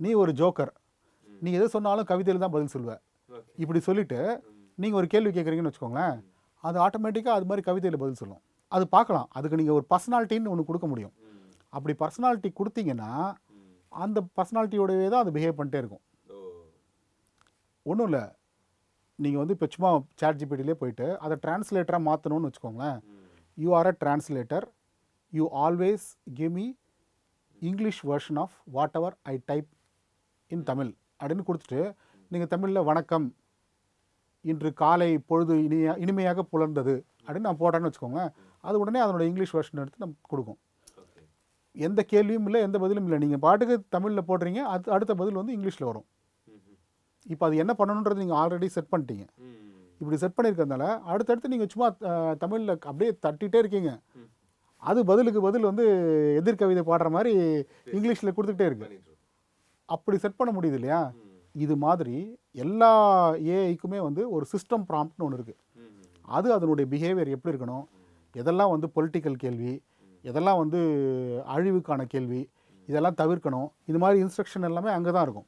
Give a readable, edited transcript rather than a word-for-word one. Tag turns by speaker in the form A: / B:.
A: நீ ஒரு ஜோக்கர், நீ எது சொன்னாலும் கவிதையில் தான் பதில் சொல்லுவ. இப்படி சொல்லிட்டு நீங்கள் ஒரு கேள்வி கேட்குறீங்கன்னு வச்சுக்கோங்களேன், அது ஆட்டோமேட்டிக்காக அது மாதிரி கவிதையில் பதில் சொல்லும். அது பார்க்கலாம். அதுக்கு நீங்கள் ஒரு பர்சனாலிட்டின்னு ஒன்று கொடுக்க முடியும். அப்படி பர்சனாலிட்டி கொடுத்தீங்கன்னா அந்த பர்சனாலிட்டியோடவே தான் அது பிஹேவ் பண்ணிட்டே இருக்கும். ஒன்றும் இல்லை, நீங்கள் வந்து இப்போ சும்மா சாட் ஜிபிடிலே போயிட்டு அதை டிரான்ஸ்லேட்டராக மாற்றணும்னு வச்சுக்கோங்களேன். You are a translator, you always give me English version of whatever I type in Tamil அப்படின்னு கொடுத்துட்டு நீங்கள் தமிழில் வணக்கம், இன்று காலை பொழுது இனிமையாக புலர்ந்தது அப்படின்னு நான் போடுறேன்னு வச்சுக்கோங்களேன். அது உடனே அதனோட இங்கிலீஷ் வெர்ஷன் எடுத்து நம்ம கொடுக்கும். எந்த கேள்வியும் இல்லை, எந்த பதிலும் இல்லை. நீங்கள் பாட்டுக்கு தமிழில் போடுறீங்க, அது அடுத்த பதில் வந்து இங்கிலீஷில் வரும். இப்போ அது என்ன பண்ணணுன்றது நீங்கள் ஆல்ரெடி செட் பண்ணிட்டீங்க. இப்படி செட் பண்ணியிருக்கிறதுனால அடுத்தடுத்து நீங்கள் சும்மா தமிழில் அப்படியே தட்டிகிட்டே இருக்கீங்க, அது பதிலுக்கு பதில் வந்து எதிர்கவிதை பாடுற மாதிரி இங்கிலீஷில் கொடுத்துக்கிட்டே இருக்கு. அப்படி செட் பண்ண முடியுது இல்லையா? இது மாதிரி எல்லா ஏஐக்குமே வந்து ஒரு சிஸ்டம் ப்ராம்ப்ட்னு ஒன்று இருக்குது. அது அதனுடைய பிஹேவியர் எப்படி இருக்கணும், எதெல்லாம் வந்து பொலிட்டிக்கல் கேள்வி, எதெல்லாம் வந்து அழிவுக்கான கேள்வி, இதெல்லாம் தவிர்க்கணும், இது மாதிரி இன்ஸ்ட்ரக்ஷன் எல்லாமே அங்கே தான் இருக்கும்.